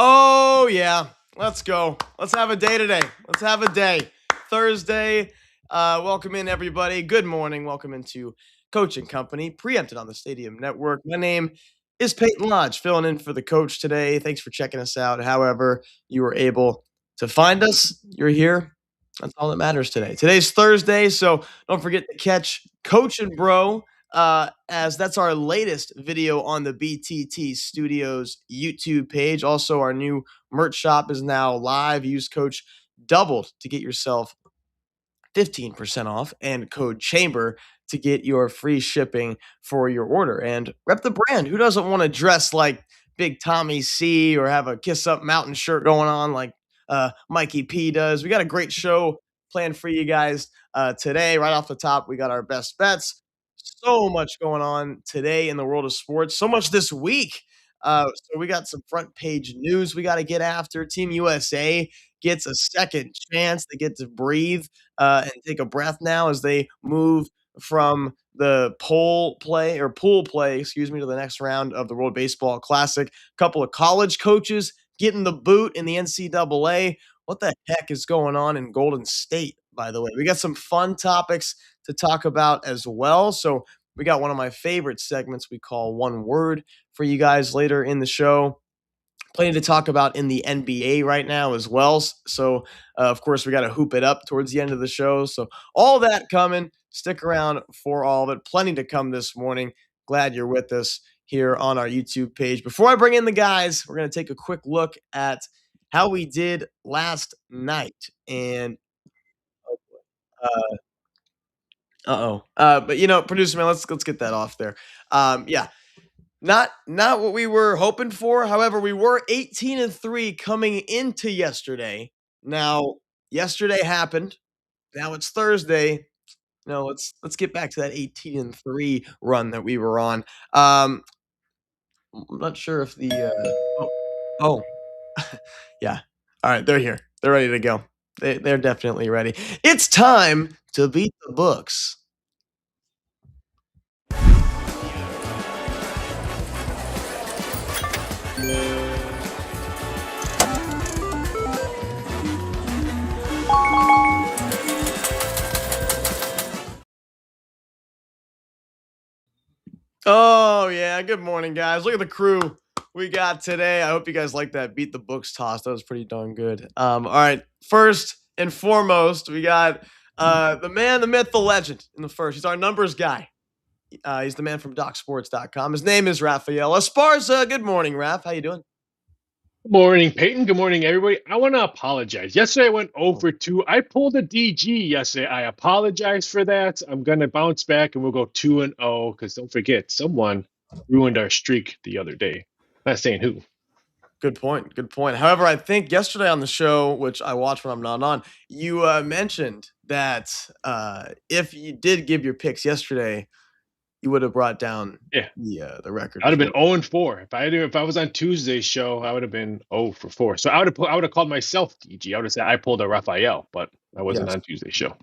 Oh, yeah. Let's go. Let's have a day today. Let's have a day. Thursday. Welcome in, everybody. Good morning. Welcome into Coaching Company, preempted on the Stadium Network. My name is Peyton Lodge, filling in for the coach today. Thanks for checking us out. However, you were able to find us. You're here. That's all that matters today. Today's Thursday, so don't forget to catch Coach and Bro as that's our latest video on the BTT Studios YouTube page. Also, our new merch shop is now live. Use Coach Doubled to get yourself 15% off and code Chamber to get your free shipping for your order. And rep the brand. Who doesn't want to dress like Big Tommy C or have a Kiss Up Mountain shirt going on like Mikey P does? We got a great show planned for you guys today. Right off the top, we got our best bets. So much going on today in the world of sports. So much this week. So we got some front page news we got to get after. Team USA gets a second chance. They get to breathe and take a breath now as they move from the pool play, excuse me, to the next round of the World Baseball Classic. A couple of college coaches getting the boot in the NCAA. What the heck is going on in Golden State, by the way? We got some fun topics to talk about as well. So we got one of my favorite segments we call One Word for you guys later in the show. Plenty to talk about in the NBA right now as well. So, of course, we got to hoop it up towards the end of the show. So, all that coming. Stick around for all of it. Plenty to come this morning. Glad you're with us here on our YouTube page. Before I bring in the guys, we're going to take a quick look at how we did last night. And, but producer man, let's get that off there. Yeah, not what we were hoping for. However, we were 18-3 coming into yesterday. Now, yesterday happened. Now it's Thursday. No, let's get back to that 18-3 run that we were on. I'm not sure if the oh yeah. All right, they're here. They're ready to go. They're definitely ready. It's time to beat the books. Oh, yeah. Good morning, guys. Look at the crew we got today. I hope you guys like that Beat the Books toss. That was pretty darn good. All right. First and foremost, we got the man, the myth, the legend in the first. He's our numbers guy. He's the man from DocSports.com. His name is Rafael Esparza. Good morning, Raf. How you doing? Good morning, Peyton. Good morning, everybody. I want to apologize. Yesterday I went over 2. I pulled a DG yesterday. I apologize for that. I'm going to bounce back and we'll go 2-0 because don't forget, someone ruined our streak the other day. Not saying who. Good point. Good point. However, I think yesterday on the show, which I watch when I'm not on, you mentioned that if you did give your picks yesterday, you would have brought down Yeah, the record. I'd have been 0-4. If I was on Tuesday's show, I would have been 0 for 4. So I would have called myself DG. I would have said I pulled a Raphael, but I wasn't Yes. on Tuesday's show.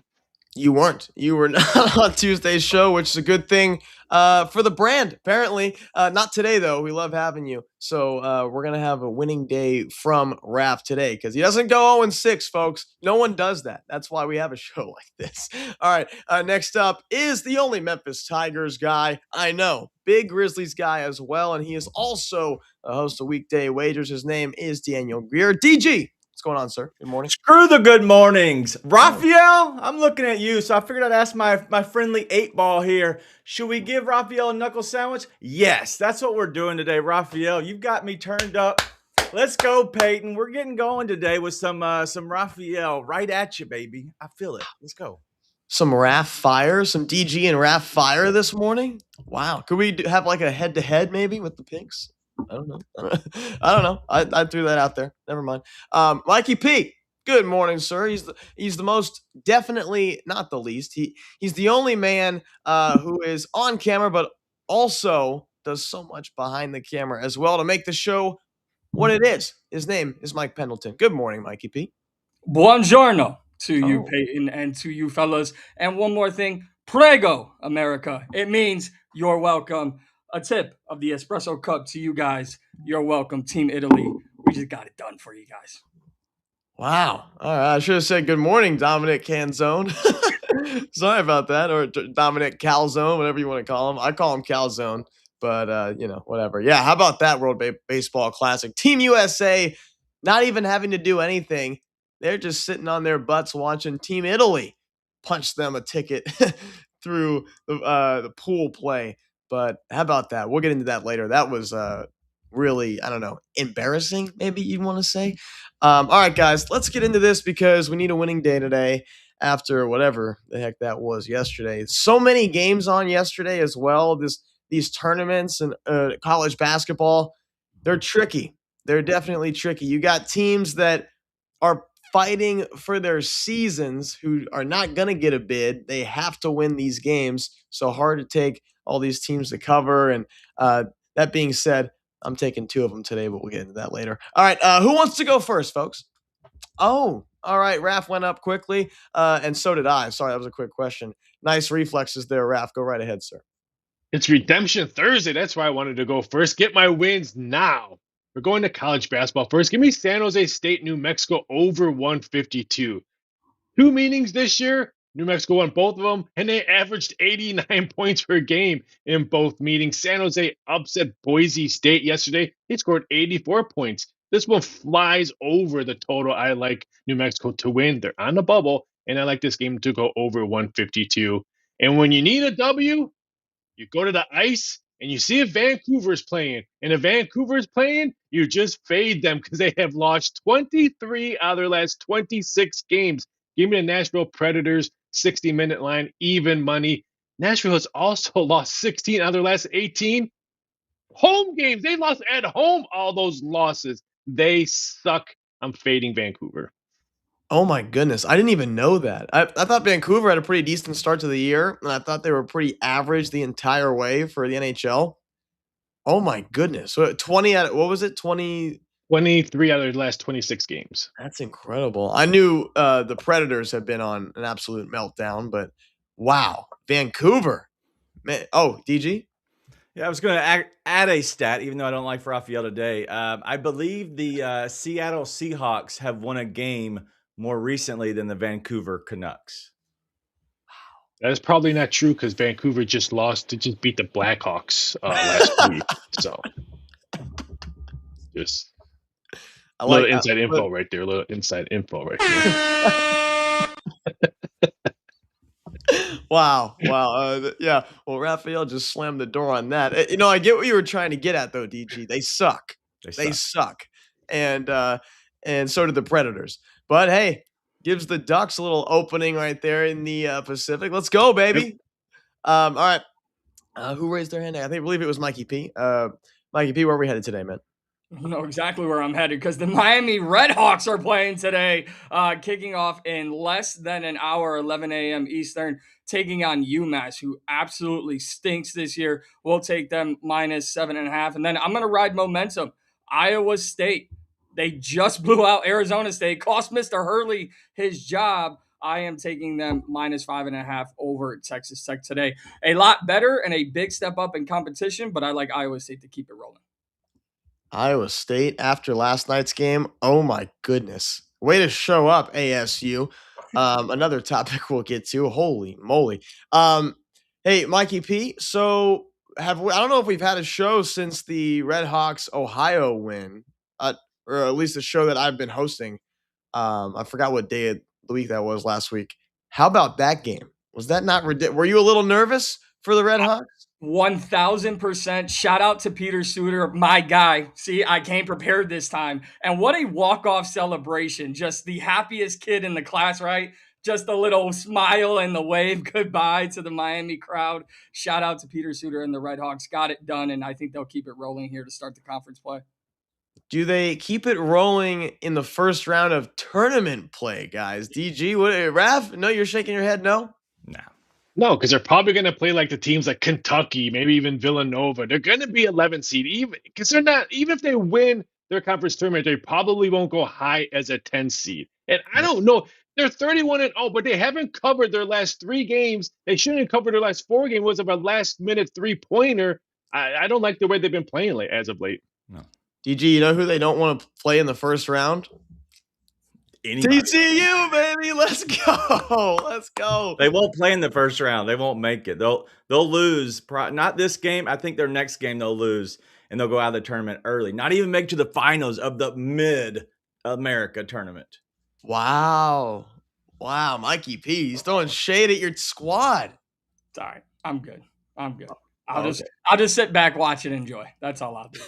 You weren't. You were not on Tuesday's show, which is a good thing for the brand, apparently. Not today, though. We love having you. So we're going to have a winning day from Raph today because he doesn't go 0-6, folks. No one does that. That's why we have a show like this. All right. Next up is the only Memphis Tigers guy I know. Big Grizzlies guy as well. And he is also a host of Weekday Wagers. His name is Daniel Greer. DG. What's going on, sir? Good morning. Screw the good mornings. Raphael, I'm looking at you, so I figured I'd ask my friendly 8-ball here. Should we give Raphael a knuckle sandwich? Yes, that's what we're doing today, Raphael. You've got me turned up. Let's go, Peyton. We're getting going today with some Raphael. Right at you, baby. I feel it. Let's go. Some Raph fire, some DG and Raph fire this morning. Wow. Could we have like a head-to-head maybe with the picks? I don't know. I don't know. I threw that out there. Never mind. Mikey P. Good morning, sir. He's the most definitely not the least. He's the only man who is on camera, but also does so much behind the camera as well to make the show what it is. His name is Mike Pendleton. Good morning, Mikey P. Buongiorno to you, Peyton, and to you, fellas. And one more thing, prego, America. It means you're welcome. A tip of the espresso cup to you guys. You're welcome, Team Italy. we just got it done for you guys. Wow. All right. I should have said good morning, Dominic Canzone. Sorry about that. Or Dominic Calzone, whatever you want to call him. I call him Calzone, but, whatever. Yeah. How about that World Baseball Classic? Team USA not even having to do anything. They're just sitting on their butts watching Team Italy punch them a ticket through the pool play. But how about that? We'll get into that later. That was really, I don't know, embarrassing, maybe you want to say. All right, guys, let's get into this because we need a winning day today after whatever the heck that was yesterday. So many games on yesterday as well. These tournaments and college basketball, they're tricky. They're definitely tricky. You got teams that are fighting for their seasons who are not going to get a bid. They have to win these games. So hard to take all these teams to cover. And that being said, I'm taking 2 of them today, but we'll get into that later. All right, who wants to go first, folks? Oh, all right. Raph went up quickly, and so did I. Sorry, that was a quick question. Nice reflexes there, Raph. Go right ahead, sir. It's Redemption Thursday. That's why I wanted to go first. Get my wins now. We're going to college basketball first. Give me San Jose State, New Mexico over 152. 2 meetings this year. New Mexico won both of them, and they averaged 89 points per game in both meetings. San Jose upset Boise State yesterday. They scored 84 points. This one flies over the total. I like New Mexico to win. They're on the bubble, and I like this game to go over 152. And when you need a W, you go to the ice and you see if Vancouver's playing. And if Vancouver's playing, you just fade them because they have lost 23 out of their last 26 games. Give me the Nashville Predators 60-minute line, even money. Nashville has also lost 16 out of their last 18 home games. They lost at home all those losses. They suck. I'm fading Vancouver. Oh, my goodness. I didn't even know that. I thought Vancouver had a pretty decent start to the year, and I thought they were pretty average the entire way for the NHL. Oh, my goodness. So 20 out of, what was it? 20? 23 out of their last 26 games. That's incredible. I knew the Predators had been on an absolute meltdown, but wow. Vancouver. Man. Oh, DG? Yeah, I was going to add a stat, even though I don't like Raphael today. I believe the Seattle Seahawks have won a game more recently than the Vancouver Canucks. That is probably not true because Vancouver just beat the Blackhawks last week. So, just a little inside info right there. A little inside info right there. Wow. Yeah. Well, Raphael just slammed the door on that. I get what you were trying to get at, though, DG. They suck. They suck. And so did the Predators. But hey, gives the Ducks a little opening right there in the Pacific. Let's go, baby. Yep. All right. Who raised their hand? I believe it was Mikey P. Mikey P, where are we headed today, man? You know exactly where I'm headed because the Miami Redhawks are playing today, kicking off in less than an hour, 11 a.m. Eastern, taking on UMass, who absolutely stinks this year. We'll take them -7.5. And then I'm going to ride momentum. Iowa State. They just blew out Arizona State, cost Mr. Hurley his job. I am taking them -5.5 over Texas Tech today. A lot better and a big step up in competition, but I like Iowa State to keep it rolling. Iowa State after last night's game. Oh my goodness. Way to show up, ASU. Another topic we'll get to. Holy moly. Hey, Mikey P. So I don't know if we've had a show since the Redhawks Ohio win, or at least a show that I've been hosting. I forgot what day of the week that was last week. How about that game? Was that not ridiculous? Were you a little nervous for the Redhawks? 1,000%. Shout out to Peter Suter, my guy. See, I came prepared this time. And what a walk-off celebration. Just the happiest kid in the class, right? Just a little smile and the wave goodbye to the Miami crowd. Shout out to Peter Suter and the Redhawks. Got it done, and I think they'll keep it rolling here to start the conference play. Do they keep it rolling in the first round of tournament play, guys? DG, Raph? No, you're shaking your head, no? No, because they're probably going to play like the teams like Kentucky, maybe even Villanova. They're going to be 11 seed, even if they win their conference tournament, they probably won't go high as a 10 seed. And I don't know. They're 31-0, but they haven't covered their last 3 games. They shouldn't have covered their last 4 games. Was of a last-minute 3-pointer. I don't like the way they've been playing as of late. No. DG, you know who they don't want to play in the first round? Anybody. TCU, baby. Let's go. Let's go. They won't play in the first round. They won't make it. They'll lose. Not this game. I think their next game they'll lose, and they'll go out of the tournament early. Not even make to the finals of the Mid-America tournament. Wow. Wow, Mikey P. He's throwing shade at your squad. It's all right. I'm good. I'll just sit back, watch, and enjoy. That's all I'll do.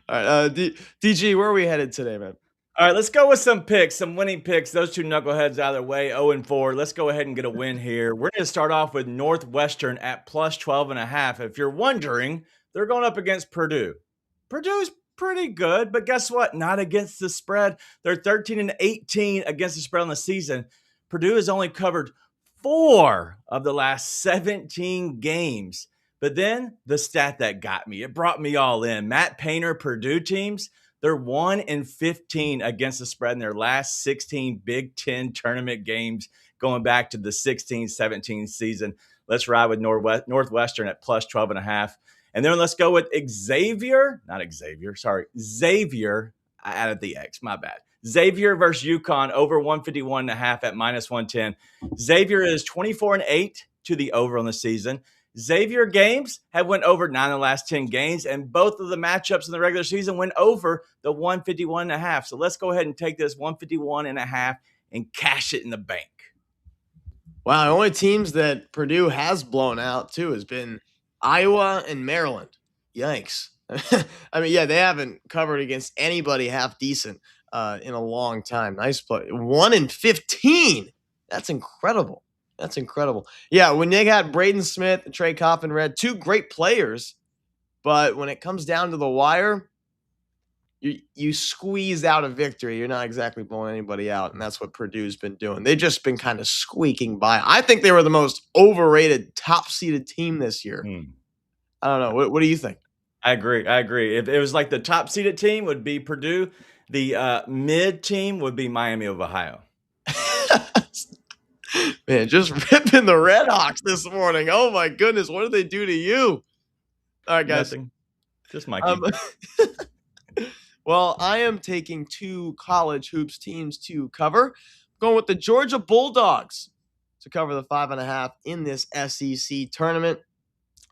All right, DG, where are we headed today, man? All right, let's go with some picks, some winning picks. Those two knuckleheads out of their way, 0-4. Let's go ahead and get a win here. We're going to start off with Northwestern at plus 12.5. If you're wondering, they're going up against Purdue. Purdue's pretty good, but guess what? Not against the spread. They're 13-18 against the spread on the season. Purdue has only covered 4 of the last 17 games. But then the stat that got me, it brought me all in. Matt Painter, Purdue teams, they're 1-15 against the spread in their last 16 Big Ten tournament games going back to the 16-17 season. Let's ride with Northwestern at plus 12.5. And then let's go with Xavier. I added the X, my bad. Xavier versus UConn over 151.5 at minus 110. Xavier is 24-8 to the over on the season. Xavier games have went over 9 of the last 10 games, and both of the matchups in the regular season went over the 151.5. So let's go ahead and take this 151.5 and cash it in the bank. Wow, the only teams that Purdue has blown out, too, has been Iowa and Maryland. Yikes. I mean, yeah, they haven't covered against anybody half decent in a long time. Nice play. 1-15. That's incredible. That's incredible. Yeah, when they got Braden Smith and Trey Coffin-Red, 2 great players, but when it comes down to the wire, you squeezed out a victory. You're not exactly blowing anybody out, and that's what Purdue's been doing. They've just been kind of squeaking by. I think they were the most overrated, top-seeded team this year. I don't know. What do you think? I agree. If it was like the top-seeded team would be Purdue, the mid team would be Miami of Ohio. Man, just ripping the Red Hawks this morning. Oh, my goodness. What did they do to you? All right, guys. Nothing. Just Mikey. Well, I am taking 2 college hoops teams to cover. I'm going with the Georgia Bulldogs to cover the 5.5 in this SEC tournament.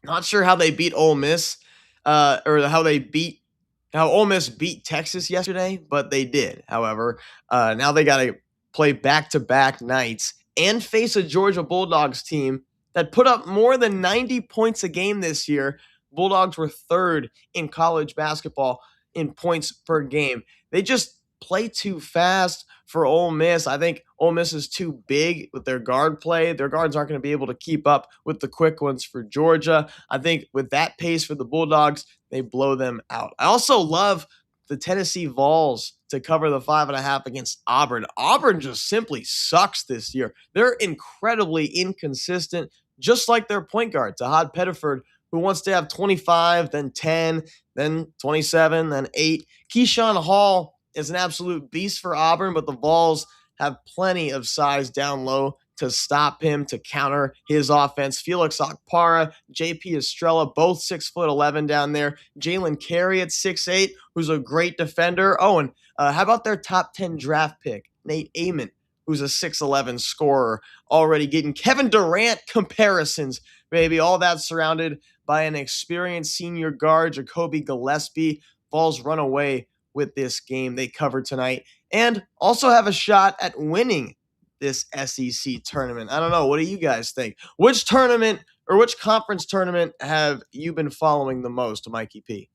Not sure how they beat Ole Miss or how Ole Miss beat Texas yesterday, but they did. However, now they got to play back-to-back nights and face a Georgia Bulldogs team that put up more than 90 points a game this year. Bulldogs were 3rd in college basketball in points per game. They just play too fast for Ole Miss. I think Ole Miss is too big with their guard play. Their guards aren't going to be able to keep up with the quick ones for Georgia. I think with that pace for the Bulldogs, they blow them out. I also love the Tennessee Vols to cover the 5.5 against Auburn. Auburn just simply sucks this year. They're incredibly inconsistent, just like their point guard, Tahad Pettiford, who wants to have 25, then 10, then 27, then 8. Keyshawn Hall is an absolute beast for Auburn, but the Vols have plenty of size down low to stop him, to counter his offense. Felix Okpara, JP Estrella, both 6'11" down there. Jalen Carey at 6'8", who's a great defender. Oh, and how about their top 10 draft pick, Nate Amon, who's a 6'11" scorer, already getting Kevin Durant comparisons, baby. All that surrounded by an experienced senior guard, Jacoby Gillespie. Vols run away with this game. They cover tonight and also have a shot at winning this SEC tournament. I don't know. What do you guys think? Which tournament or which conference tournament have you been following the most, Mikey P?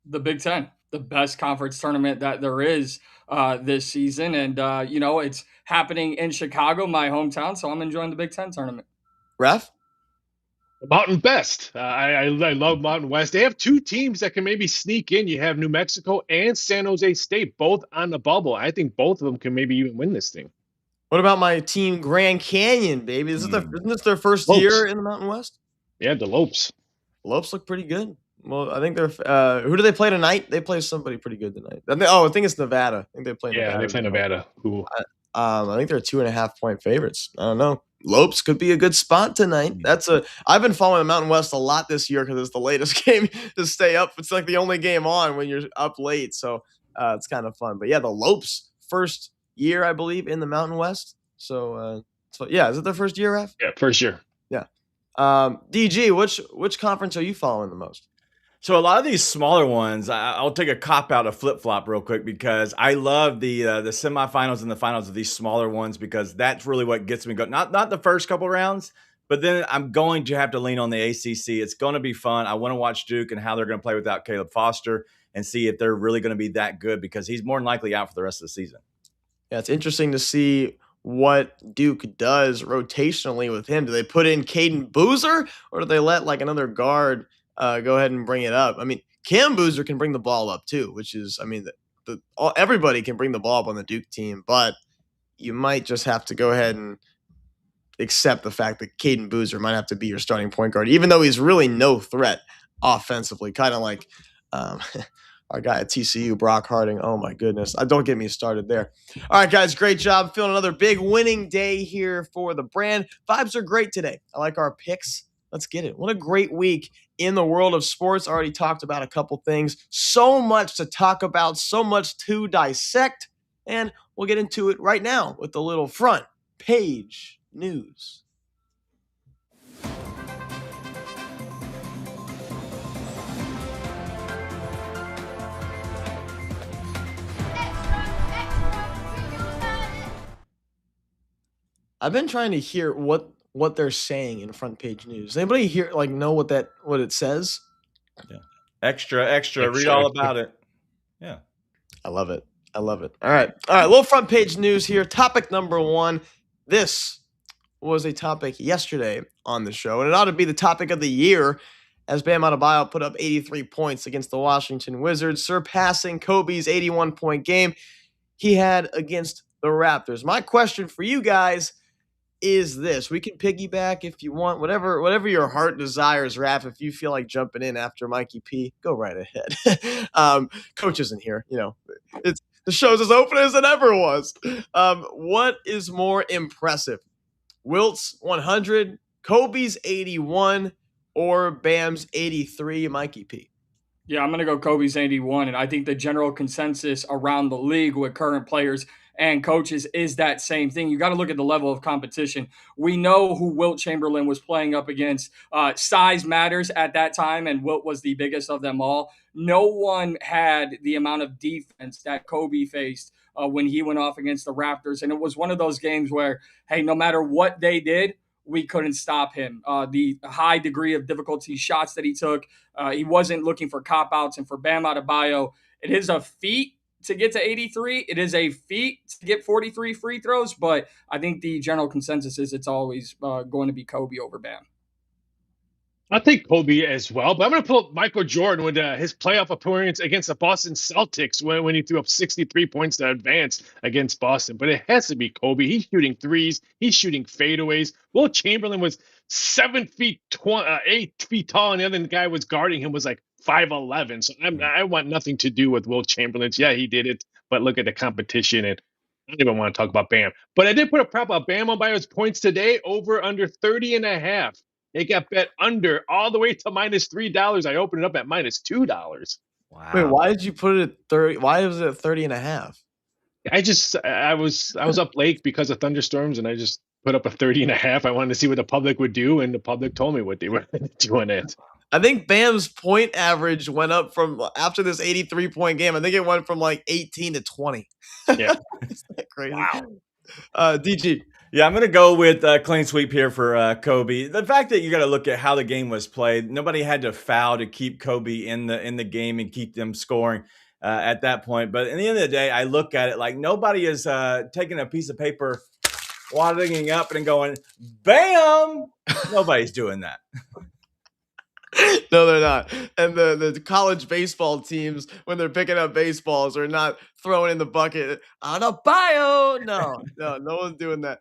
The Big Ten, the best conference tournament that there is this season. And, it's happening in Chicago, my hometown. So I'm enjoying the Big Ten tournament. Ref? Mountain West. I love Mountain West. They have 2 teams that can maybe sneak in. You have New Mexico and San Jose State, both on the bubble. I think both of them can maybe even win this thing. What about my team, Grand Canyon, baby? Isn't this their first year in the Mountain West? Yeah, the Lopes. Lopes look pretty good. Well, I think they're who do they play tonight? They play somebody pretty good tonight. I think it's Nevada. I think they play Nevada. Yeah, they play Nevada. Who? I think they're 2.5 point favorites. I don't know. Lopes could be a good spot tonight. I've been following the Mountain West a lot this year because it's the latest game to stay up. It's like the only game on when you're up late. So it's kind of fun. But yeah, the Lopes first year, I believe, in the Mountain West. So yeah, is it their first year, Raf? Yeah, first year. Yeah. DG, which conference are you following the most? So a lot of these smaller ones, I'll take a cop out of flip flop real quick because I love the semifinals and the finals of these smaller ones because that's really what gets me going. Not the first couple rounds, but then I'm going to have to lean on the ACC. It's going to be fun. I want to watch Duke and how they're going to play without Caleb Foster and see if they're really going to be that good because he's more than likely out for the rest of the season. Yeah, it's interesting to see what Duke does rotationally with him. Do they put in Caden Boozer or do they let like another guard go ahead and bring it up? I mean, Cam Boozer can bring the ball up too, which is, I mean, everybody can bring the ball up on the Duke team, but you might just have to go ahead and accept the fact that Caden Boozer might have to be your starting point guard, even though he's really no threat offensively, kind of like our guy at TCU, Brock Harding. Oh, my goodness. Don't get me started there. All right, guys, great job. Feeling another big winning day here for the brand. Vibes are great today. I like our picks. Let's get it. What a great week in the world of sports. Already talked about a couple things. So much to talk about, so much to dissect. And we'll get into it right now with the little front page news. I've been trying to hear what they're saying in front page news. Anybody here know what it says? Yeah. Extra. Read all about it. Yeah. I love it. All right. Little front page news here. Topic number 1. This was a topic yesterday on the show, and it ought to be the topic of the year as Bam Adebayo put up 83 points against the Washington Wizards, surpassing Kobe's 81-point game he had against the Raptors. My question for you guys is this. We can piggyback if you want, whatever your heart desires, Raph. If you feel like jumping in after Mikey P, go right ahead. Coach isn't here. The show's as open as it ever was. What is more impressive? Wilt's 100, Kobe's 81, or Bam's 83, Mikey P? Yeah, I'm going to go Kobe's 81, and I think the general consensus around the league with current players and coaches is that same thing. You got to look at the level of competition. We know who Wilt Chamberlain was playing up against. Size matters at that time, and Wilt was the biggest of them all. No one had the amount of defense that Kobe faced when he went off against the Raptors, and it was one of those games where, hey, no matter what they did, we couldn't stop him. The high degree of difficulty shots that he took, he wasn't looking for cop-outs. And for Bam Adebayo, it is a feat to get to 83. It is a feat to get 43 free throws, but I think the general consensus is it's always going to be Kobe over Bam. I think Kobe as well, but I'm going to pull up Michael Jordan with his playoff appearance against the Boston Celtics when he threw up 63 points to advance against Boston. But it has to be Kobe. He's shooting threes. He's shooting fadeaways. Will Chamberlain was 8 feet tall, and the other guy was guarding him was like 5'11". So I want nothing to do with Will Chamberlain. Yeah, he did it, but look at the competition, and I don't even want to talk about Bam. But I did put a prop on Bam Adebayo's points today, over under 30.5. It got bet under all the way to -$3. I opened it up at -$2. Wow. Wait, why did you put it at 30? Why was it at 30.5? I was up late because of thunderstorms, and I just put up a 30.5. I wanted to see what the public would do, and the public told me what they were doing it. I think Bam's point average went up from after this 83-point game. I think it went from like 18 to 20. Yeah. Isn't that crazy? Wow. DG. Yeah, I'm going to go with clean sweep here for Kobe. The fact that you got to look at how the game was played. Nobody had to foul to keep Kobe in the game and keep them scoring at that point. But at the end of the day, I look at it like nobody is taking a piece of paper, wadding up and going, bam! Nobody's doing that. No, they're not. And the college baseball teams, when they're picking up baseballs, are not throwing in the bucket on a bio. No one's doing that.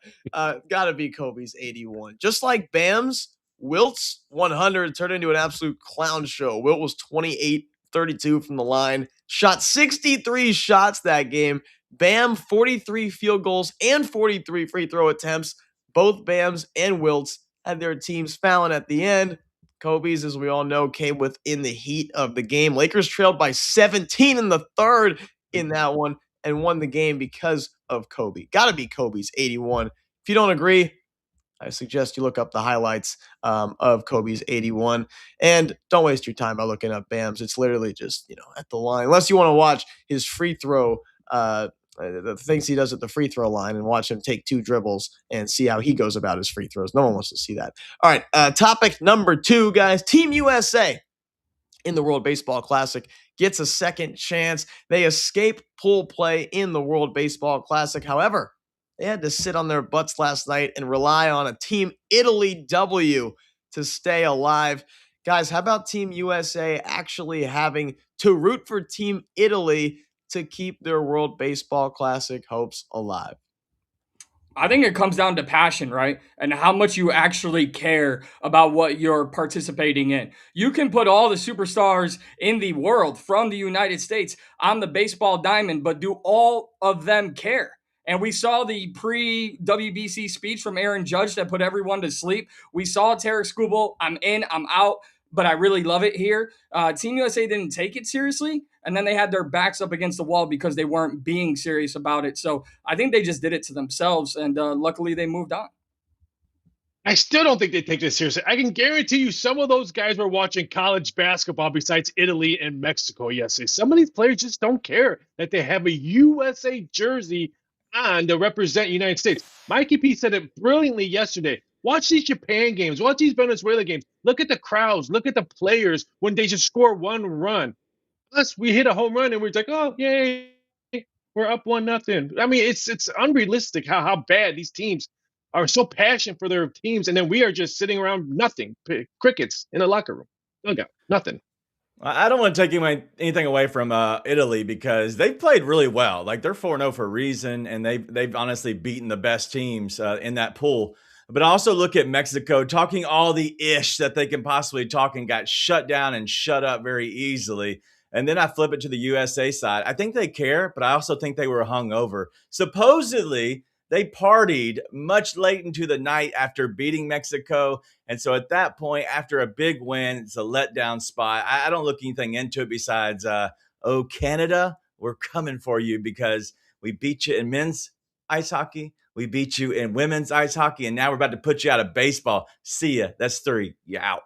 Gotta be Kobe's 81. Just like Bam's, Wilt's 100 turned into an absolute clown show. Wilt was 28-32 from the line, shot 63 shots that game. Bam, 43 field goals and 43 free throw attempts. both Bams and Wilts had their teams fouling at the end. Kobe's, as we all know, came within the heat of the game. Lakers trailed by 17 in the third in that one and won the game because of Kobe. Got to be Kobe's 81. If you don't agree, I suggest you look up the highlights of Kobe's 81. And don't waste your time by looking up Bams. It's literally just, at the line. Unless you want to watch his free throw, the things he does at the free throw line and watch him take 2 dribbles and see how he goes about his free throws. No one wants to see that. All right, topic number 2, guys. Team USA in the World Baseball Classic gets a second chance. They escape pool play in the World Baseball Classic. However, they had to sit on their butts last night and rely on a Team Italy W to stay alive. Guys, how about Team USA actually having to root for Team Italy to keep their World Baseball Classic hopes alive? I think it comes down to passion, right? And how much you actually care about what you're participating in. You can put all the superstars in the world from the United States on the baseball diamond, but do all of them care? And we saw the pre-WBC speech from Aaron Judge that put everyone to sleep. We saw Tarek Skubal, I'm in, I'm out, but I really love it here. Team USA didn't take it seriously, and then they had their backs up against the wall because they weren't being serious about it. So I think they just did it to themselves, and luckily they moved on. I still don't think they take this seriously. I can guarantee you some of those guys were watching college basketball besides Italy and Mexico yesterday. Some of these players just don't care that they have a USA jersey on to represent United States. Mikey P said it brilliantly yesterday. Watch these Japan games. Watch these Venezuela games. Look at the crowds. Look at the players when they just score one run. Plus, we hit a home run and we're like, oh, yay, we're up 1-0. I mean, it's unrealistic how bad these teams are so passionate for their teams, and then we are just sitting around nothing, crickets in the locker room. Dugout, nothing. I don't want to take anything away from Italy because they've played really well. Like, they're 4-0 for a reason, and they've honestly beaten the best teams in that pool. But I also look at Mexico talking all the ish that they can possibly talk and got shut down and shut up very easily. And then I flip it to the USA side. I think they care, but I also think they were hungover. Supposedly, they partied much late into the night after beating Mexico. And so at that point, after a big win, it's a letdown spot. I don't look anything into it besides, oh, Canada, we're coming for you because we beat you in men's ice hockey. We beat you in women's ice hockey. And now we're about to put you out of baseball. See ya. That's 3. You're out.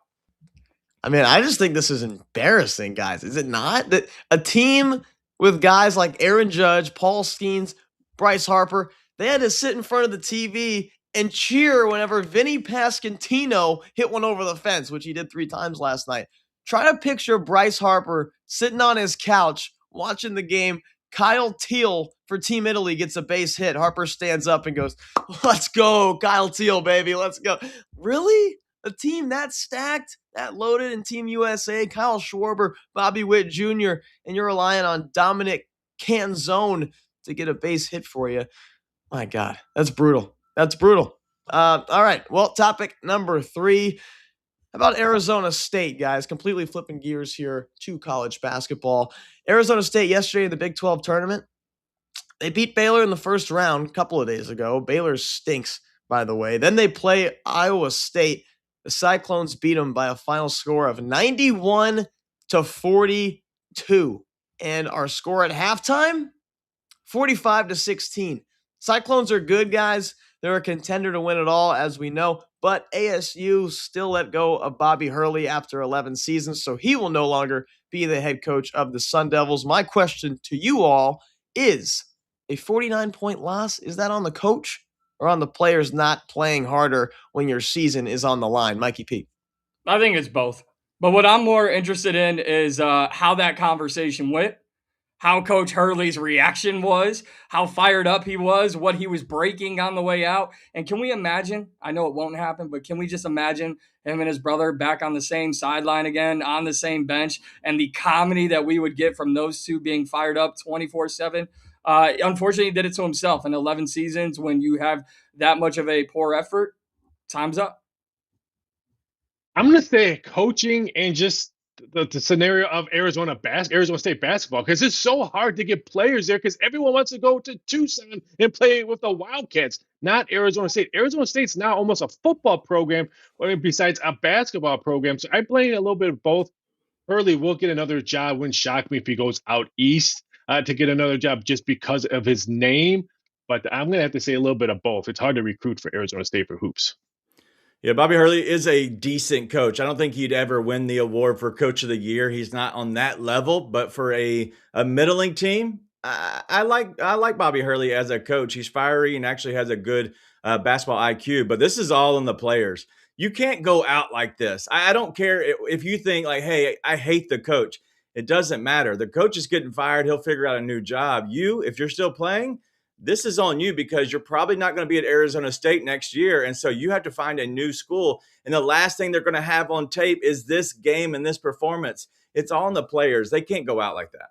I mean, I just think this is embarrassing, guys. Is it not? That a team with guys like Aaron Judge, Paul Skeens, Bryce Harper, they had to sit in front of the TV and cheer whenever Vinny Pasquantino hit one over the fence, which he did 3 times last night. Try to picture Bryce Harper sitting on his couch watching the game. Kyle Teal for Team Italy gets a base hit. Harper stands up and goes, "Let's go, Kyle Teal, baby, let's go." Really? A team that stacked, that loaded in Team USA, Kyle Schwarber, Bobby Witt Jr., and you're relying on Dominic Canzone to get a base hit for you. My God, that's brutal. That's brutal. All right, well, topic number 3. How about Arizona State, guys? Completely flipping gears here to college basketball. Arizona State yesterday in the Big 12 tournament, they beat Baylor in the first round a couple of days ago. Baylor stinks, by the way. Then they play Iowa State. The Cyclones beat them by a final score of 91-42. And our score at halftime, 45-16. Cyclones are good, guys. They're a contender to win it all, as we know. But ASU still let go of Bobby Hurley after 11 seasons, so he will no longer be the head coach of the Sun Devils. My question to you all is, a 49-point loss, is that on the coach or on the players not playing harder when your season is on the line? Mikey P. I think it's both. But what I'm more interested in is how that conversation went, how Coach Hurley's reaction was, how fired up he was, what he was breaking on the way out. And can we imagine, I know it won't happen, but can we just imagine him and his brother back on the same sideline again, on the same bench, and the comedy that we would get from those two being fired up 24/7? Unfortunately, he did it to himself in 11 seasons. When you have that much of a poor effort, time's up. I'm going to say coaching and just the scenario of Arizona State basketball, because it's so hard to get players there because everyone wants to go to Tucson and play with the Wildcats, not Arizona State. Arizona State's now almost a football program, besides a basketball program. So I blame a little bit of both. Hurley will get another job. Wouldn't shock me if he goes out east to get another job just because of his name. But I'm going to have to say a little bit of both. It's hard to recruit for Arizona State for hoops. Yeah, Bobby Hurley is a decent coach. I don't think he'd ever win the award for Coach of the Year. He's not on that level, but for a middling team, I like Bobby Hurley as a coach. He's fiery and actually has a good basketball IQ. But this is all in the players. You can't go out like this. I don't care if you think like, hey, I hate the coach. It doesn't matter. The coach is getting fired. He'll figure out a new job. You, if you're still playing, this is on you because you're probably not going to be at Arizona State next year. And so you have to find a new school. And the last thing they're going to have on tape is this game and this performance. It's all on the players. They can't go out like that.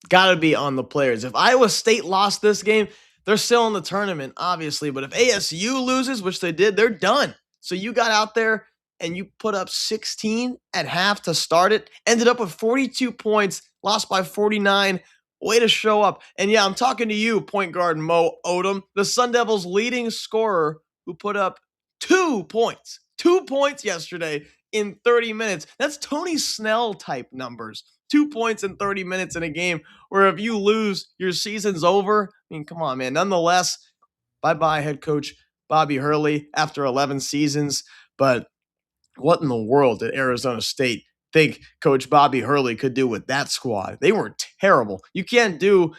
Got to be on the players. If Iowa State lost this game, they're still in the tournament, obviously. But if ASU loses, which they did, they're done. So you got out there and you put up 16 at half to start it, ended up with 42 points, lost by 49. Way to show up. And yeah, I'm talking to you, point guard Mo Odom, the Sun Devils' leading scorer who put up 2 points. 2 points yesterday in 30 minutes. That's Tony Snell type numbers. 2 points in 30 minutes in a game where if you lose, your season's over. I mean, come on, man. Nonetheless, bye-bye head coach Bobby Hurley after 11 seasons. But what in the world did Arizona State think Coach Bobby Hurley could do with that squad? They were terrible. You can't do,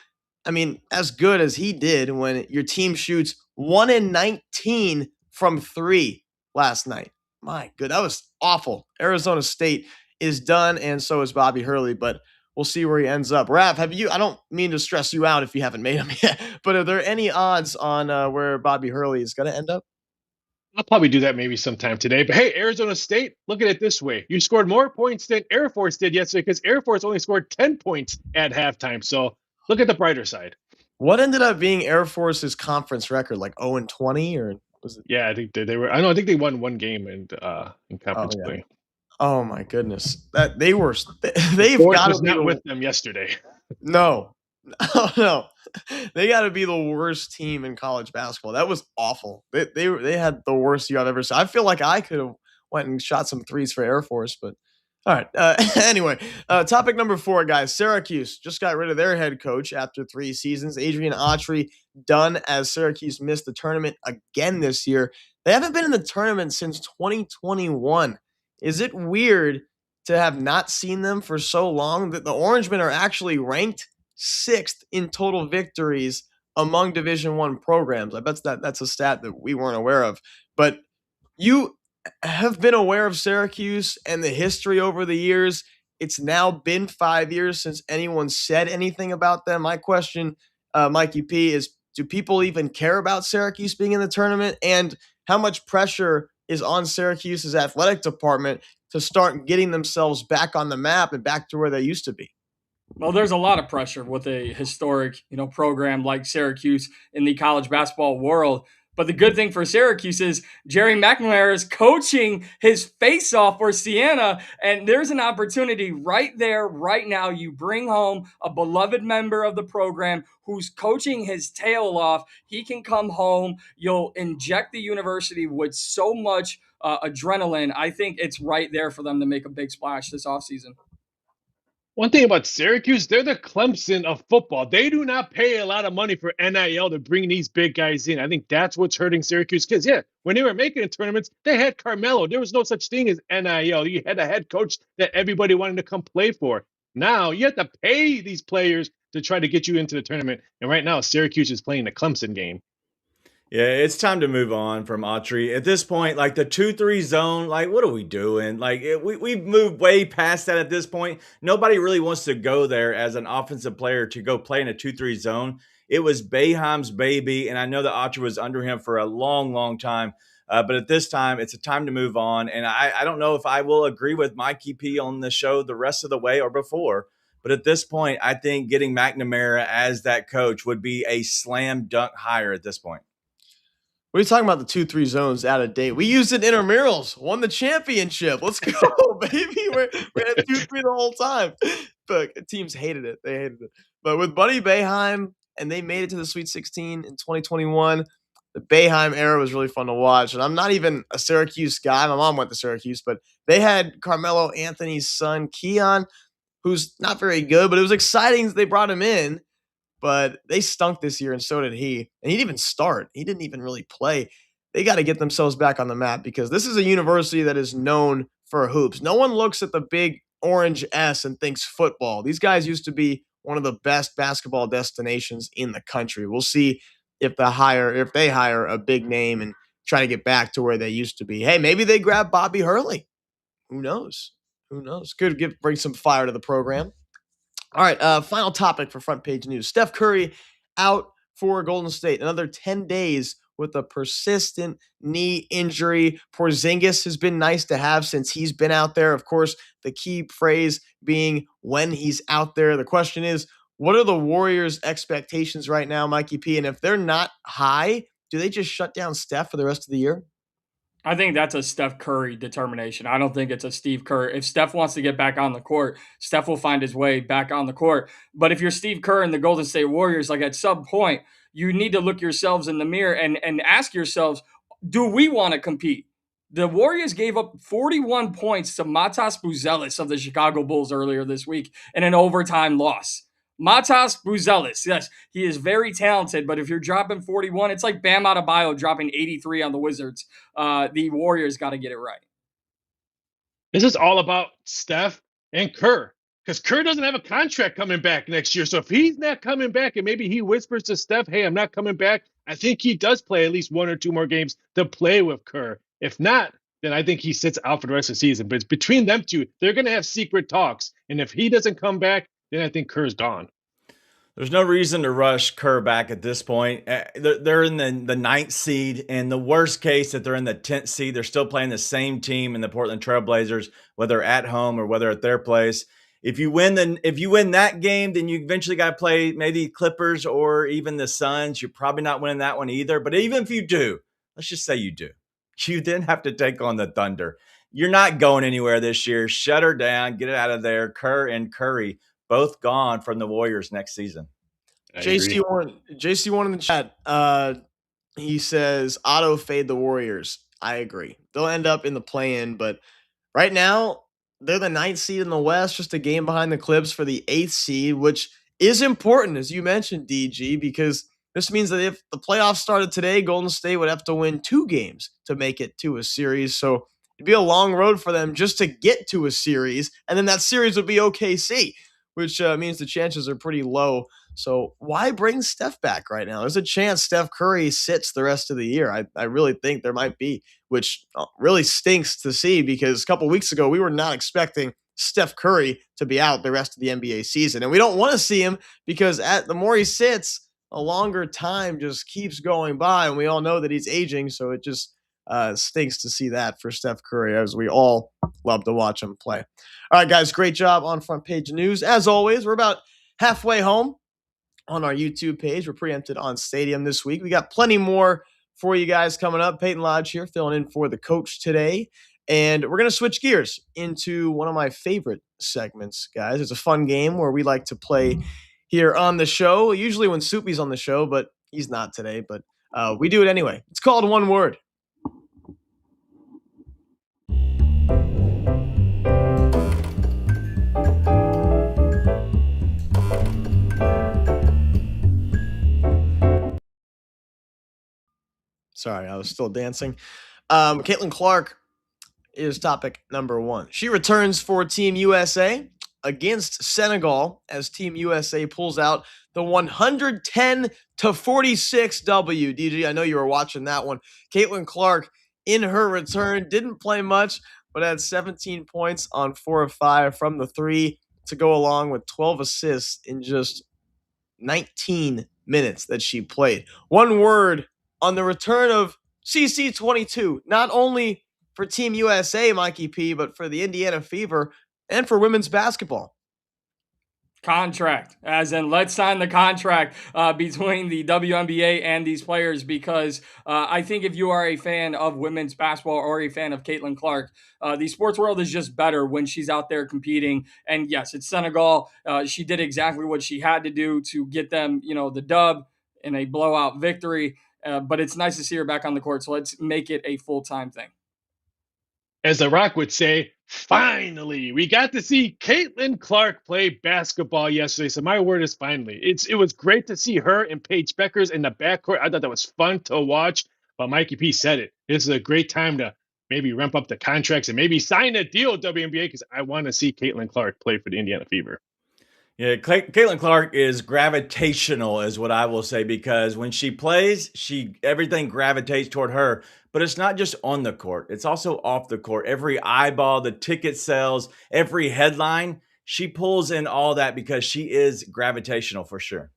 as good as he did when your team shoots 1 in 19 from 3 last night. My good, that was awful. Arizona State is done, and so is Bobby Hurley, but we'll see where he ends up. Rav, I don't mean to stress you out if you haven't made him yet, but are there any odds on where Bobby Hurley is going to end up? I'll probably do that maybe sometime today. But hey, Arizona State, look at it this way. You scored more points than Air Force did yesterday because Air Force only scored 10 points at halftime. So look at the brighter side. What ended up being Air Force's conference record, like 0-20, or was it? Yeah, I think they were. I think they won one game in conference play. Oh my goodness, they've got to be not with them yesterday. No, no, they got to be the worst team in college basketball. That was awful. They had the worst year I've ever seen. I feel like I could have went and shot some threes for Air Force, but all right. Anyway, topic number 4, guys. Syracuse just got rid of their head coach after 3 seasons. Adrian Autry done as Syracuse missed the tournament again this year. They haven't been in the tournament since 2021. Is it weird to have not seen them for so long? That the Orangemen are actually ranked 6th in total victories among Division I programs. I bet that's a stat that we weren't aware of. But you have been aware of Syracuse and the history over the years. It's now been 5 years since anyone said anything about them. My question, Mikey P, is do people even care about Syracuse being in the tournament? And how much pressure is on Syracuse's athletic department to start getting themselves back on the map and back to where they used to be? Well, there's a lot of pressure with a historic, program like Syracuse in the college basketball world. But the good thing for Syracuse is Jerry McNamara is coaching his face off for Siena, and there's an opportunity right there, right now. You bring home a beloved member of the program who's coaching his tail off. He can come home. You'll inject the university with so much adrenaline. I think it's right there for them to make a big splash this offseason. One thing about Syracuse, they're the Clemson of football. They do not pay a lot of money for NIL to bring these big guys in. I think that's what's hurting Syracuse kids. Yeah, when they were making the tournaments, they had Carmelo. There was no such thing as NIL. You had a head coach that everybody wanted to come play for. Now you have to pay these players to try to get you into the tournament. And right now, Syracuse is playing the Clemson game. Yeah, it's time to move on from Autry. At this point, like the 2-3 zone, like what are we doing? Like we've moved way past that at this point. Nobody really wants to go there as an offensive player to go play in a 2-3 zone. It was Boeheim's baby, and I know that Autry was under him for a long, long time. But at this time, it's a time to move on. And I don't know if I will agree with Mikey P on the show the rest of the way or before. But at this point, I think getting McNamara as that coach would be a slam dunk hire at this point. What are you talking about? The 2-3 zones out of date. We used it in intramurals. Won the championship. Let's go, baby. We had 2-3 the whole time. But teams hated it. They hated it. But with Buddy Boeheim, and they made it to the Sweet 16 in 2021. The Boeheim era was really fun to watch. And I'm not even a Syracuse guy. My mom went to Syracuse, but they had Carmelo Anthony's son, Keon, who's not very good, but it was exciting that they brought him in. But they stunk this year, and so did he. And he didn't even start. He didn't even really play. They got to get themselves back on the map because this is a university that is known for hoops. No one looks at the big orange S and thinks football. These guys used to be one of the best basketball destinations in the country. We'll see if they hire a big name and try to get back to where they used to be. Hey, maybe they grab Bobby Hurley. Who knows? Who knows? Good, bring some fire to the program. All right, final topic for front page news. Steph Curry out for Golden State. Another 10 days with a persistent knee injury. Porzingis has been nice to have since he's been out there. Of course, the key phrase being when he's out there. The question is, what are the Warriors' expectations right now, Mikey P? And if they're not high, do they just shut down Steph for the rest of the year? I think that's a Steph Curry determination. I don't think it's a Steve Kerr. If Steph wants to get back on the court, Steph will find his way back on the court. But if you're Steve Kerr and the Golden State Warriors, like at some point, you need to look yourselves in the mirror and ask yourselves, do we want to compete? The Warriors gave up 41 points to Matas Buzelis of the Chicago Bulls earlier this week in an overtime loss. Matas Buzelis, yes, he is very talented, but if you're dropping 41, it's like Bam Adebayo dropping 83 on the Wizards. The Warriors got to get it right. This is all about Steph and Kerr, because Kerr doesn't have a contract coming back next year. So if he's not coming back and maybe he whispers to Steph, hey, I'm not coming back, I think he does play at least 1 or 2 more games to play with Kerr. If not, then I think he sits out for the rest of the season. But it's between them two, they're going to have secret talks. And if he doesn't come back, then I think Kerr's gone. There's no reason to rush Kerr back at this point. They're in the 9th seed. In the worst case, that they're in the 10th seed, they're still playing the same team in the Portland Trailblazers, whether at home or whether at their place. If you win that game, then you eventually got to play maybe Clippers or even the Suns. You're probably not winning that one either. But even if you do, let's just say you do, you then have to take on the Thunder. You're not going anywhere this year. Shut her down. Get it out of there. Kerr and Curry both gone from the Warriors next season. JC1 in the chat. He says auto fade the Warriors. I agree. They'll end up in the play-in, but right now they're the 9th seed in the West, just a game behind the Clips for the 8th seed, which is important, as you mentioned, DG, because this means that if the playoffs started today, Golden State would have to win 2 games to make it to a series. So it'd be a long road for them just to get to a series, and then that series would be OKC, which means the chances are pretty low. So why bring Steph back right now? There's a chance Steph Curry sits the rest of the year. I really think there might be, which really stinks to see because a couple weeks ago we were not expecting Steph Curry to be out the rest of the NBA season. And we don't want to see him because the more he sits, a longer time just keeps going by. And we all know that he's aging. So it just stinks to see that for Steph Curry, as we all love to watch him play. All right, guys, great job on Front Page News. As always, we're about halfway home on our YouTube page. We're preempted on Stadium this week. We got plenty more for you guys coming up. Peyton Lodge here, filling in for the coach today. And we're going to switch gears into one of my favorite segments, guys. It's a fun game where we like to play here on the show, usually when Soupy's on the show, but he's not today. But we do it anyway. It's called One Word. Sorry, I was still dancing. Caitlin Clark is topic number 1. She returns for Team USA against Senegal as Team USA pulls out the 110-46 W. DG, I know you were watching that one. Caitlin Clark, in her return, didn't play much, but had 17 points on 4 of 5 from the 3 to go along with 12 assists in just 19 minutes that she played. One word on the return of CC22, not only for Team USA, Mikey P, but for the Indiana Fever and for women's basketball. Contract, as in let's sign the contract between the WNBA and these players, because I think if you are a fan of women's basketball or a fan of Caitlin Clark, the sports world is just better when she's out there competing. And yes, it's Senegal. She did exactly what she had to do to get them, the dub in a blowout victory. But it's nice to see her back on the court. So let's make it a full-time thing. As The Rock would say, finally, we got to see Caitlin Clark play basketball yesterday. So my word is finally. It was great to see her and Paige Beckers in the backcourt. I thought that was fun to watch. But Mikey P said it. This is a great time to maybe ramp up the contracts and maybe sign a deal with WNBA, because I want to see Caitlin Clark play for the Indiana Fever. Yeah, Caitlin Clark is gravitational, is what I will say, because when she plays, everything gravitates toward her. But it's not just on the court; it's also off the court. Every eyeball, the ticket sales, every headline, she pulls in all that because she is gravitational for sure.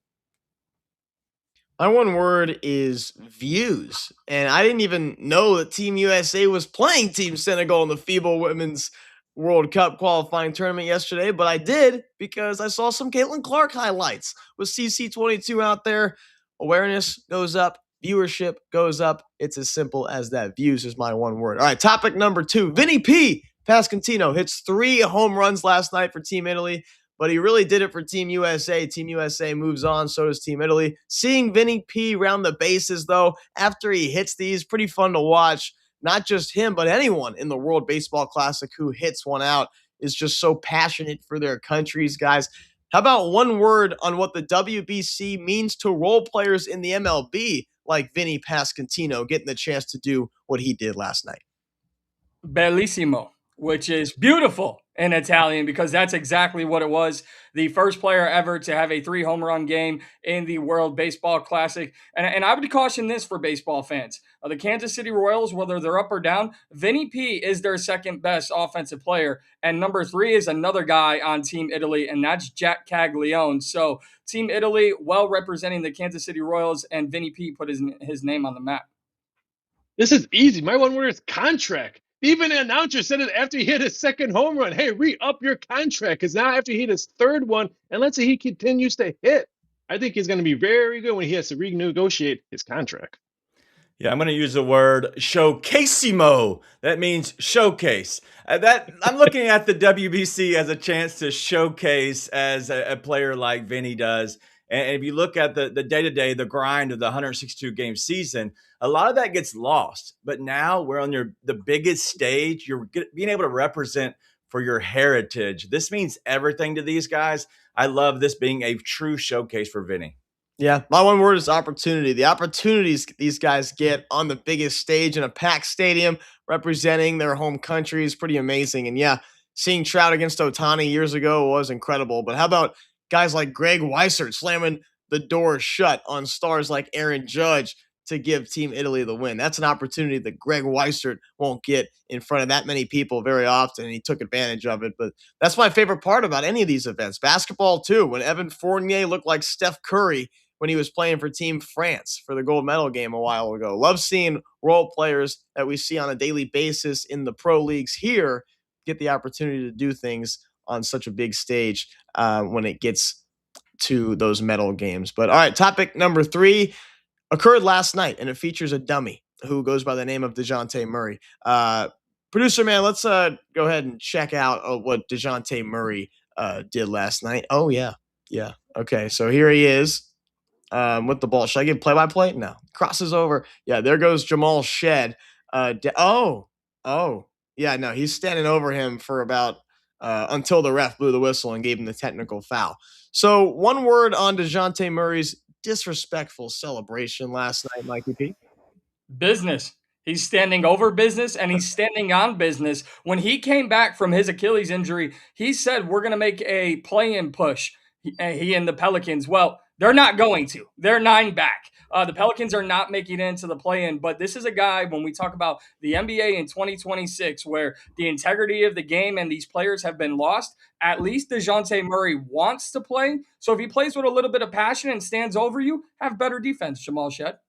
My one word is views. And I didn't even know that Team USA was playing Team Senegal in the FIBA Women's World Cup qualifying tournament yesterday, but I did because I saw some Caitlin Clark highlights with CC22 out there. Awareness goes up, viewership goes up. It's as simple as that. Views is my one word. All right, topic number 2. Vinny P. Pascantino hits 3 home runs last night for Team Italy, but he really did it for Team USA. Team USA moves on, so does Team Italy. Seeing Vinny P round the bases, though, after he hits these, pretty fun to watch. Not just him, but anyone in the World Baseball Classic who hits one out is just so passionate for their countries, guys. How about one word on what the WBC means to role players in the MLB, like Vinny Pascantino getting the chance to do what he did last night? Bellissimo, which is beautiful in Italian, because that's exactly what it was. The first player ever to have a 3 home run game in the World Baseball Classic. And I would caution this for baseball fans. The Kansas City Royals, whether they're up or down, Vinny P is their second best offensive player. And number 3 is another guy on Team Italy, and that's Jack Caglione. So Team Italy, well representing the Kansas City Royals, and Vinny P put his name on the map. This is easy. My one word is contract. Even the announcer said it after he hit his second home run. Hey, re-up your contract, because now after he hit his third one, and let's say he continues to hit, I think he's going to be very good when he has to renegotiate his contract. Yeah, I'm going to use the word showcasimo. That means showcase. I'm looking at the WBC as a chance to showcase as a player like Vinny does. And if you look at the day-to-day, the grind of the 162-game season, a lot of that gets lost. But now we're on the biggest stage. You're being able to represent for your heritage. This means everything to these guys. I love this being a true showcase for Vinny. Yeah, my one word is opportunity. The opportunities these guys get on the biggest stage in a packed stadium representing their home country is pretty amazing. And yeah, seeing Trout against Ohtani years ago was incredible. But how about guys like Greg Weissert slamming the door shut on stars like Aaron Judge to give Team Italy the win? That's an opportunity that Greg Weissert won't get in front of that many people very often, and he took advantage of it. But that's my favorite part about any of these events. Basketball, too, when Evan Fournier looked like Steph Curry when he was playing for Team France for the gold medal game a while ago. Love seeing role players that we see on a daily basis in the pro leagues here get the opportunity to do things on such a big stage when it gets to those medal games. But all right, topic number 3 occurred last night, and it features a dummy who goes by the name of DeJounte Murray. Producer man, let's go ahead and check out what DeJounte Murray did last night. Oh, yeah. Yeah. Okay, so here he is. With the ball. Should I give play-by-play? No. Crosses over. Yeah, there goes Jamal Shed. Yeah, no, he's standing over him for about until the ref blew the whistle and gave him the technical foul. So one word on DeJounte Murray's disrespectful celebration last night, Mikey P. Business. He's standing over business, and he's standing on business. When he came back from his Achilles injury, he said, we're going to make a play-in push, he and the Pelicans. Well, they're not going to. They're 9 back. The Pelicans are not making it into the play-in, but this is a guy, when we talk about the NBA in 2026, where the integrity of the game and these players have been lost, at least DeJounte Murray wants to play. So if he plays with a little bit of passion and stands over you, have better defense, Jamal Shed.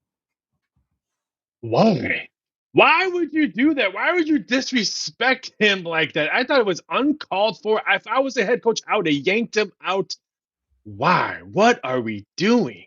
Why? Why would you do that? Why would you disrespect him like that? I thought it was uncalled for. If I was the head coach, I would have yanked him out Why? What are we doing?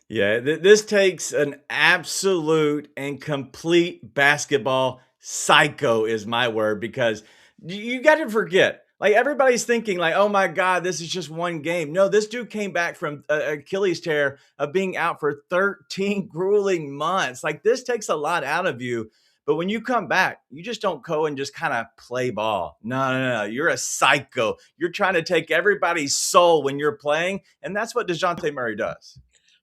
Yeah, this takes an absolute and complete basketball psycho is my word, because you got to forget, like, everybody's thinking like, oh my God, this is just one game. No, this dude came back from Achilles tear of being out for 13 grueling months. Like, this takes a lot out of you. But when you come back, you just don't go and just kind of play ball. No, no, no. You're a psycho. You're trying to take everybody's soul when you're playing. And that's what DeJounte Murray does.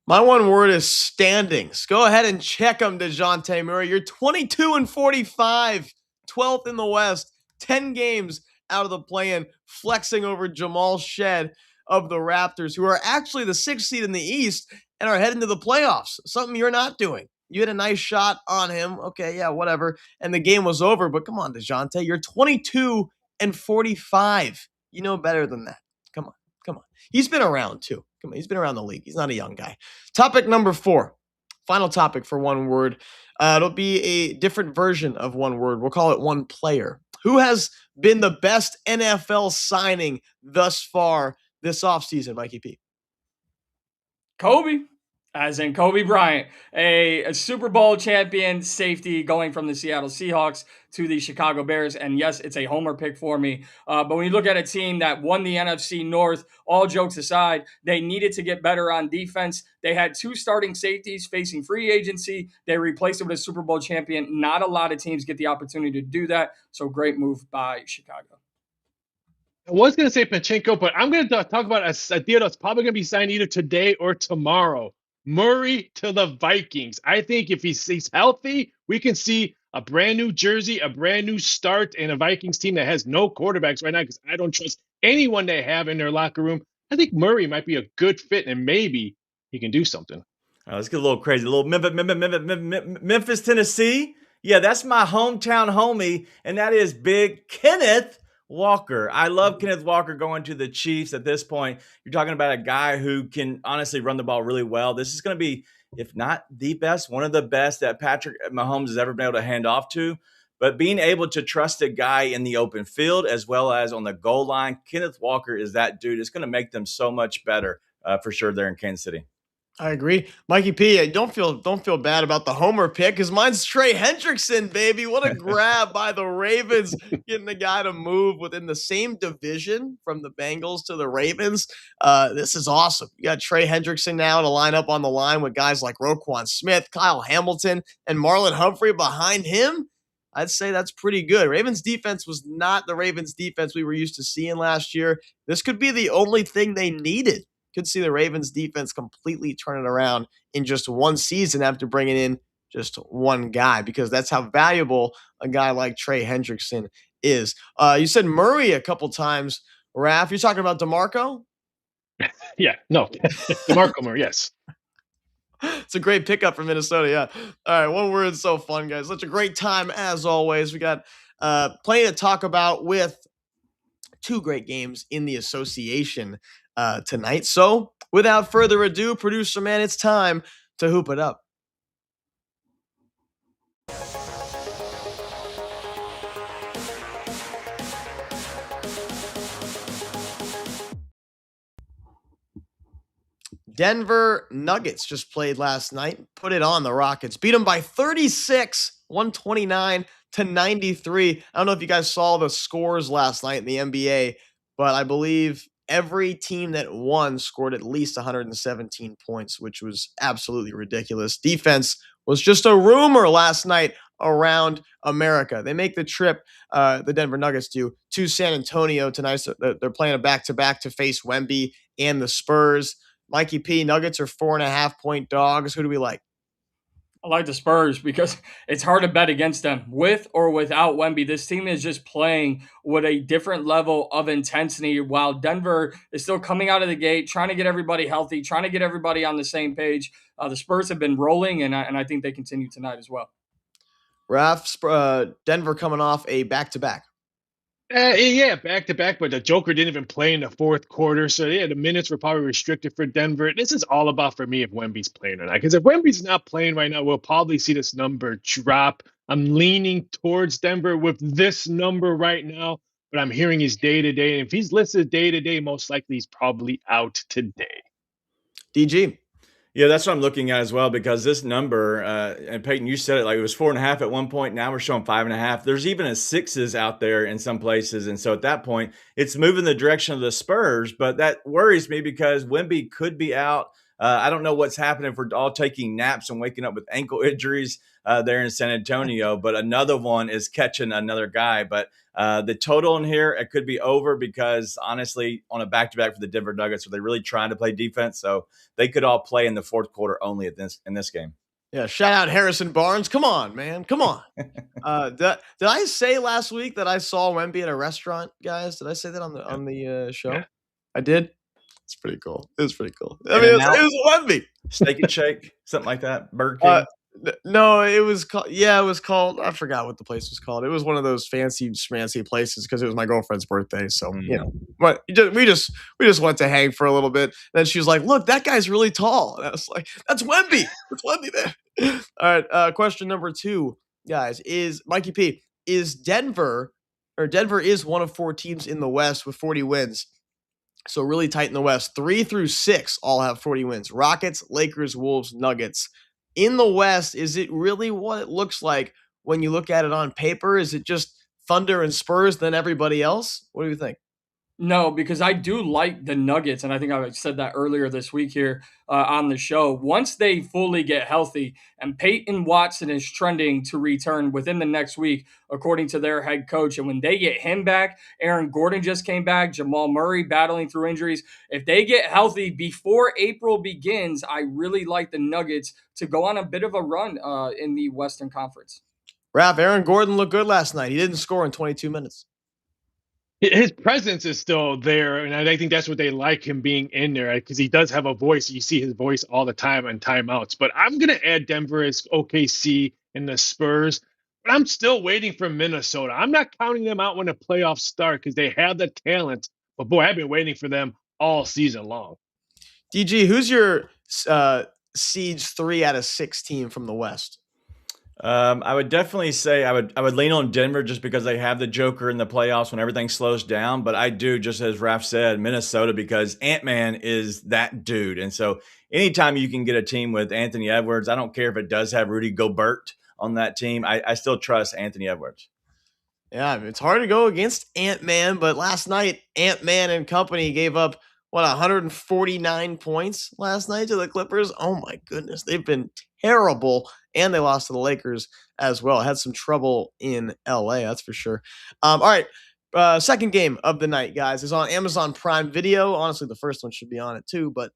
My one word is standings. Go ahead and check them, DeJounte Murray. You're 22-45, 12th in the West, 10 games out of the play-in, flexing over Jamal Shed of the Raptors, who are actually the 6th seed in the East and are heading to the playoffs, something you're not doing. You had a nice shot on him. Okay, yeah, whatever. And the game was over, but come on, DeJounte. You're 22-45. You know better than that. Come on. He's been around too. Come on, he's been around the league. He's not a young guy. Topic number 4. Final topic for one word. It'll be a different version of one word. We'll call it one player. Who has been the best NFL signing thus far this offseason, Mikey P? Kobe, as in Kobe Bryant, a Super Bowl champion safety going from the Seattle Seahawks to the Chicago Bears. And yes, it's a homer pick for me. But when you look at a team that won the NFC North, all jokes aside, they needed to get better on defense. They had 2 starting safeties facing free agency. They replaced it with a Super Bowl champion. Not a lot of teams get the opportunity to do that. So great move by Chicago. I was going to say Pachinko, but I'm going to talk about a deal that's probably going to be signed either today or tomorrow. Murray to the Vikings. I think if he's healthy, we can see a brand new jersey, a brand new start, and a Vikings team that has no quarterbacks right now, because I don't trust anyone they have in their locker room. I think Murray might be a good fit, and maybe he can do something. Let's get a little crazy. A little Memphis, Tennessee. Yeah, that's my hometown homie, and that is Big Kenneth Walker. I love Kenneth Walker going to the Chiefs at this point. You're talking about a guy who can honestly run the ball really well. This is going to be, if not the best, one of the best that Patrick Mahomes has ever been able to hand off to. But being able to trust a guy in the open field as well as on the goal line, Kenneth Walker is that dude. It's going to make them so much better for sure there in Kansas City. I agree. Mikey P, don't feel bad about the homer pick, because mine's Trey Hendrickson, baby. What a grab by the Ravens, getting the guy to move within the same division from the Bengals to the Ravens. This is awesome. You got Trey Hendrickson now to line up on the line with guys like Roquan Smith, Kyle Hamilton, and Marlon Humphrey behind him. I'd say that's pretty good. Ravens defense was not the Ravens defense we were used to seeing last year. This could be the only thing they needed. Could see the Ravens defense completely turn it around in just one season after bringing in just one guy, because that's how valuable a guy like Trey Hendrickson is. You said Murray a couple times, Raph. You're talking about DeMarco? Yeah, no. DeMarco Murray, yes. It's a great pickup from Minnesota, yeah. All right, one word, so fun, guys. Such a great time as always. We got plenty to talk about with 2 great games in the association tonight. So without further ado, producer man, it's time to hoop it up. Denver Nuggets just played last night, put it on the Rockets, beat them by 36, 129-93. I don't know if you guys saw the scores last night in the NBA, but I believe every team that won scored at least 117 points, which was absolutely ridiculous. Defense was just a rumor last night around America. They make the trip, the Denver Nuggets do, to San Antonio tonight. So they're playing a back-to-back to face Wemby and the Spurs. Mikey P, Nuggets are 4.5-point dogs. Who do we like? I like the Spurs because it's hard to bet against them. With or without Wemby, this team is just playing with a different level of intensity, while Denver is still coming out of the gate, trying to get everybody healthy, trying to get everybody on the same page. The Spurs have been rolling, and I think they continue tonight as well. Raph, Denver coming off a back-to-back. Yeah, back-to-back, but the Joker didn't even play in the fourth quarter, so yeah, the minutes were probably restricted for Denver. This is all about, for me, if Wemby's playing or not, because if Wemby's not playing right now, we'll probably see this number drop. I'm leaning towards Denver with this number right now, but I'm hearing he's day-to-day. And if he's listed day-to-day, most likely he's probably out today. DG. Yeah, that's what I'm looking at as well, because this number, and Peyton, you said it, like it was 4.5 at one point. Now we're showing 5.5. There's even a sixes out there in some places. And so at that point, it's moving the direction of the Spurs. But that worries me because Wemby could be out. I don't know what's happening if we're all taking naps and waking up with ankle injuries there in San Antonio. But another one is catching another guy. But the total in here, it could be over because honestly, on a back-to-back for the Denver Nuggets, are they really trying to play defense? So they could all play in the fourth quarter only in this game. Yeah, shout out Harrison Barnes. Come on, man. Come on. Did I say last week that I saw Wemby at a restaurant, guys? Did I say that on the show? Yeah. I did. It's pretty cool. It was pretty cool. I mean, it was Wemby. Steak and Shake, something like that. Burger King. No, it was called. Yeah, it was called. I forgot what the place was called. It was one of those fancy schmancy places because it was my girlfriend's birthday. So you know, but we just went to hang for a little bit. Then she was like, "Look, that guy's really tall." And I was like, "That's Wemby. That's Wemby there." All right. Question number 2, guys, is Mikey P. Is Denver is one of 4 teams in the West with 40 wins. So really tight in the West. 3 through 6 all have 40 wins. Rockets, Lakers, Wolves, Nuggets. In the West, is it really what it looks like when you look at it on paper? Is it just Thunder and Spurs than everybody else? What do you think? No, because I do like the Nuggets, and I think I said that earlier this week here on the show. Once they fully get healthy, and Peyton Watson is trending to return within the next week, according to their head coach, and when they get him back, Aaron Gordon just came back, Jamal Murray battling through injuries. If they get healthy before April begins, I really like the Nuggets to go on a bit of a run in the Western Conference. Raph, Aaron Gordon looked good last night. He didn't score in 22 minutes. His presence is still there, and I think that's what they like him being in there, because he does have a voice. You see his voice all the time on timeouts. But I'm going to add Denver as OKC and the Spurs, but I'm still waiting for Minnesota. I'm not counting them out when the playoffs start because they have the talent. But, boy, I've been waiting for them all season long. DG, who's your seeds 3 out of 6 team from the West? I would definitely say I would lean on Denver just because they have the Joker in the playoffs when everything slows down. But I do, just as Raph said, Minnesota, because Ant-Man is that dude. And so anytime you can get a team with Anthony Edwards, I don't care if it does have Rudy Gobert on that team, I still trust Anthony Edwards. Yeah, it's hard to go against Ant-Man, but last night, Ant-Man and company gave up, 149 points last night to the Clippers? Oh, my goodness. They've been terrible, and they lost to the Lakers as well. Had some trouble in L.A., that's for sure. All right, second game of the night, guys, is on Amazon Prime Video. Honestly, the first one should be on it too, but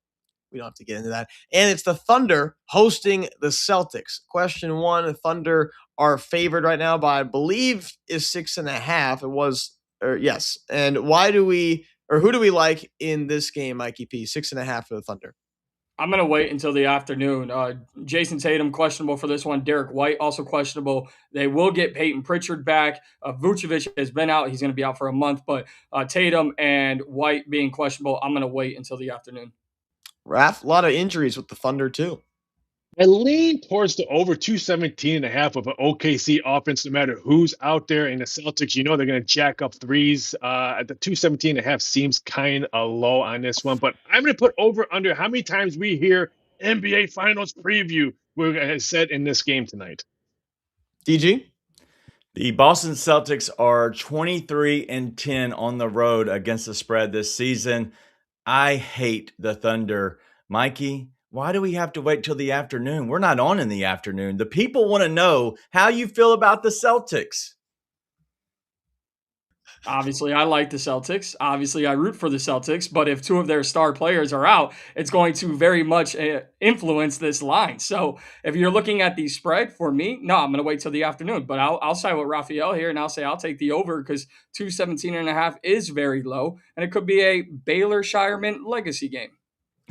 we don't have to get into that. And it's the Thunder hosting the Celtics. Question 1, Thunder are favored right now by, I believe, is 6.5. It was, yes. And who do we like in this game, Mikey P? 6.5 for the Thunder. I'm going to wait until the afternoon. Jason Tatum, questionable for this one. Derek White, also questionable. They will get Peyton Pritchard back. Vucevic has been out. He's going to be out for a month. But Tatum and White being questionable, I'm going to wait until the afternoon. Raph, a lot of injuries with the Thunder, too. I lean towards the over 217.5 of an OKC offense, no matter who's out there. In the Celtics, they're going to jack up threes. The 217.5 seems kind of low on this one, but I'm going to put over under how many times we hear NBA Finals preview we're said in this game tonight. DG? The Boston Celtics are 23-10 on the road against the spread this season. I hate the Thunder. Mikey, why do we have to wait till the afternoon? We're not on in the afternoon. The people want to know how you feel about the Celtics. Obviously, I like the Celtics. Obviously, I root for the Celtics. But if 2 of their star players are out, it's going to very much influence this line. So if you're looking at the spread, for me, no, I'm going to wait till the afternoon. But I'll side with Raphael here, and I'll say I'll take the over because 217.5 is very low. And it could be a Baylor-Shireman legacy game.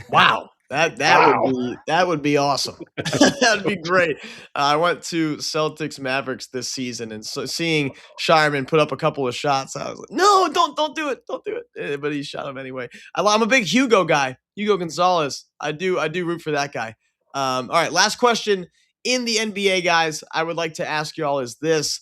Wow. That would be awesome. That'd be great. I went to Celtics Mavericks this season, and so seeing Shireman put up a couple of shots, I was like, "No, don't do it, don't do it." But he shot him anyway. I'm a big Hugo guy, Hugo Gonzalez. I do root for that guy. All right, last question in the NBA, guys. I would like to ask y'all is this: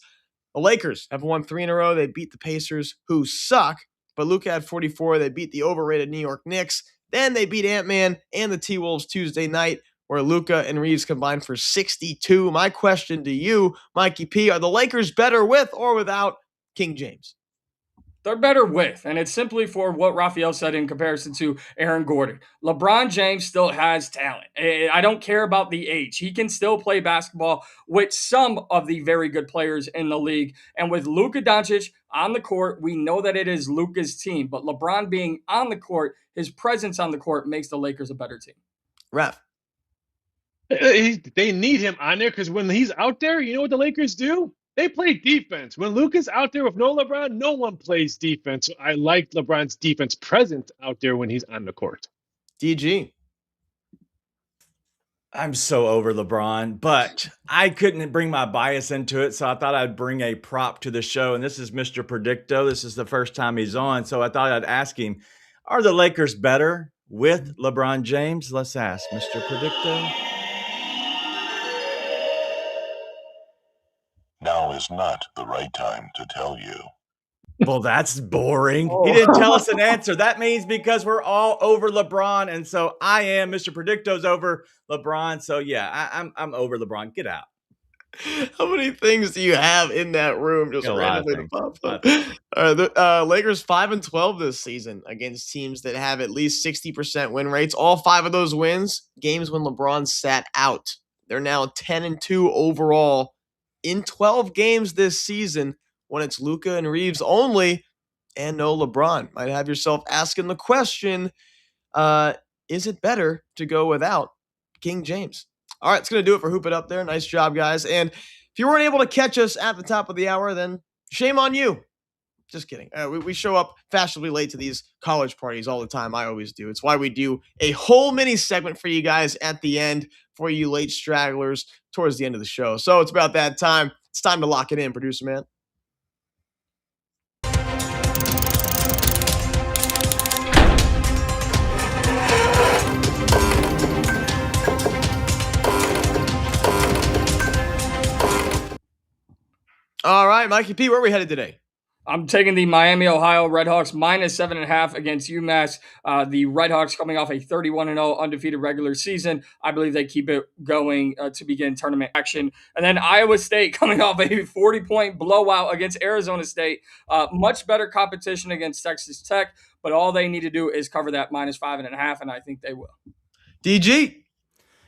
The Lakers have won 3 in a row. They beat the Pacers, who suck, but Luka had 44. They beat the overrated New York Knicks. Then they beat Ant-Man and the T-Wolves Tuesday night, where Luka and Reeves combined for 62. My question to you, Mikey P, are the Lakers better with or without King James? They're better with, and it's simply for what Raphael said in comparison to Aaron Gordon. LeBron James still has talent. I don't care about the age. He can still play basketball with some of the very good players in the league. And with Luka Doncic on the court, we know that it is Luka's team. But LeBron being on the court, his presence on the court makes the Lakers a better team. Ref. They need him on there because when he's out there, you know what the Lakers do? They play defense. When Luka's out there with no LeBron, no one plays defense. So I like LeBron's defense present out there when he's on the court. DG. I'm so over LeBron, but I couldn't bring my bias into it, so I thought I'd bring a prop to the show. And this is Mr. Predicto. This is the first time he's on, so I thought I'd ask him, are the Lakers better with LeBron James? Let's ask Mr. Predicto. Now is not the right time to tell you. Well, that's boring. He didn't tell us an answer. That means because we're all over LeBron, and so I am. Mr. Predicto's over LeBron. So yeah, I'm over LeBron. Get out. How many things do you have in that room just Got a lot of randomly to things. pop up? The Lakers 5-12 this season against teams that have at least 60% win rates. All 5 of those wins, games when LeBron sat out. They're now 10-2 overall in 12 games this season when it's Luka and Reeves only and no LeBron. Might have yourself asking the question, is it better to go without King James? All right, it's going to do it for Hoop It Up there. Nice job, guys. And if you weren't able to catch us at the top of the hour, then shame on you. Just kidding. We show up fashionably late to these college parties all the time. I always do. It's why we do a whole mini segment for you guys at the end for you late stragglers towards the end of the show. So it's about that time. It's time to lock it in, producer man. All right, Mikey P, where are we headed today? I'm taking the Miami, Ohio Redhawks minus 7.5 against UMass. The Redhawks coming off a 31-0 undefeated regular season. I believe they keep it going to begin tournament action. And then Iowa State coming off a 40-point blowout against Arizona State. Much better competition against Texas Tech, but all they need to do is cover that minus 5.5, and I think they will. DG.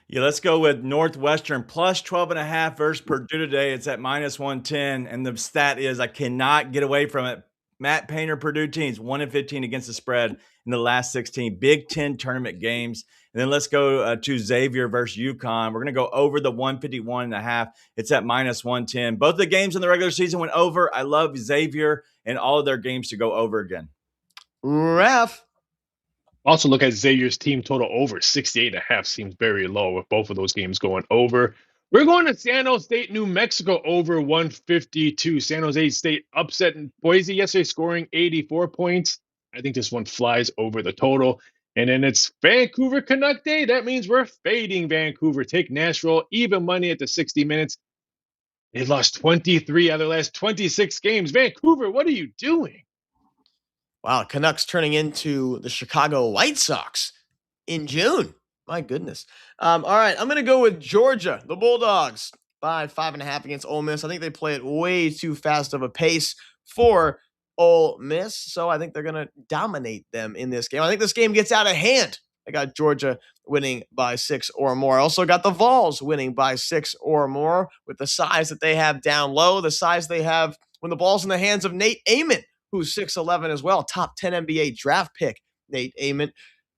Yeah, let's go with Northwestern plus 12.5 versus Purdue today. It's at minus 110, and the stat is I cannot get away from it. Matt Painter, Purdue teams 1-15 against the spread in the last 16 Big Ten tournament games. And then let's go to Xavier versus UConn. We're going to go over the 151.5. It's at minus 110. Both the games in the regular season went over. I love Xavier and all of their games to go over again. Ref. Also, look at Xavier's team total over 68.5 seems very low with both of those games going over. We're going to San Jose State, New Mexico over 152. San Jose State upset in Boise yesterday, scoring 84 points. I think this one flies over the total. And then it's Vancouver Canuck Day. That means we're fading Vancouver. Take Nashville, even money at the 60 minutes. They lost 23 out of their last 26 games. Vancouver, what are you doing? Wow, Canucks turning into the Chicago White Sox in June. My goodness. All right, I'm going to go with Georgia, the Bulldogs, by 5.5 against Ole Miss. I think they play at way too fast of a pace for Ole Miss, so I think they're going to dominate them in this game. I think this game gets out of hand. I got Georgia winning by 6 or more. I also got the Vols winning by 6 or more with the size that they have down low, the size they have when the ball's in the hands of Nate Ament, who's 6'11 as well, top 10 NBA draft pick, Nate Ament.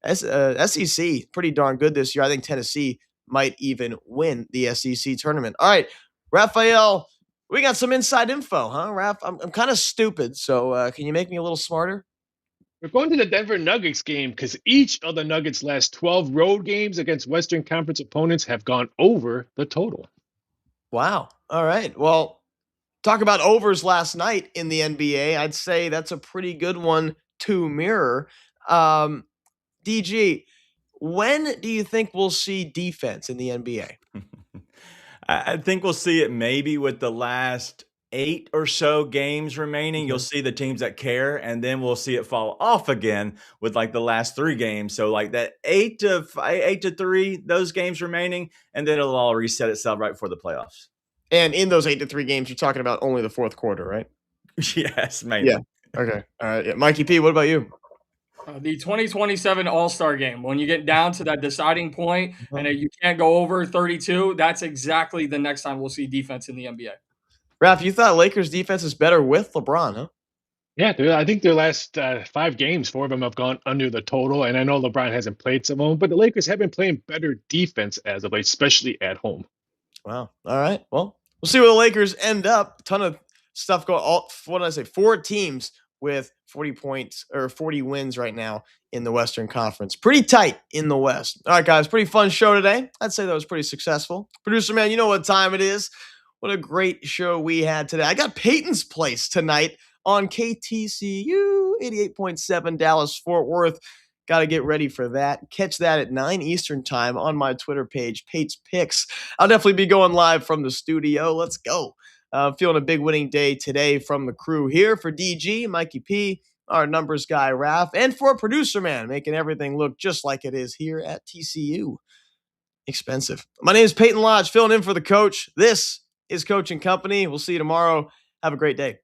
SEC, pretty darn good this year. I think Tennessee might even win the SEC tournament. All right, Raphael, we got some inside info, huh, Raph? I'm kind of stupid, so can you make me a little smarter? We're going to the Denver Nuggets game because each of the Nuggets' last 12 road games against Western Conference opponents have gone over the total. Wow. All right. Well, talk about overs last night in the NBA. I'd say that's a pretty good one to mirror. DG, when do you think we'll see defense in the NBA? I think we'll see it maybe with the last 8 or so games remaining, you'll see the teams that care, and then we'll see it fall off again with like the last 3 games. So like that 8 to 3, those games remaining, and then it'll all reset itself right before the playoffs. And in those 8 to 3 games, you're talking about only the fourth quarter, right? Yes, mainly. Yeah. Okay. All right. Yeah. Mikey P, what about you? The 2027 All-Star game, when you get down to that deciding point and you can't go over 32, that's exactly the next time we'll see defense in the NBA. Raph, you thought Lakers defense is better with LeBron, huh? Yeah, I think their last 5 games, 4 of them have gone under the total. And I know LeBron hasn't played some of them, but the Lakers have been playing better defense as of late, especially at home. Wow. All right. Well, we'll see where the Lakers end up. Ton of stuff going. What did I say? 4 teams with 40 points or 40 wins right now in the Western Conference. Pretty tight in the West. All right, guys. Pretty fun show today. I'd say that was pretty successful. Producer man, you know what time it is. What a great show we had today. I got Peyton's Place tonight on KTCU 88.7 Dallas Fort Worth. Got to get ready for that. Catch that at 9 Eastern time on my Twitter page, Pate's Picks. I'll definitely be going live from the studio. Let's go. Feeling a big winning day today from the crew here for DG, Mikey P, our numbers guy, Raph, and for producer man, making everything look just like it is here at TCU. Expensive. My name is Peyton Lodge, filling in for the coach. This is Coaching Company. We'll see you tomorrow. Have a great day.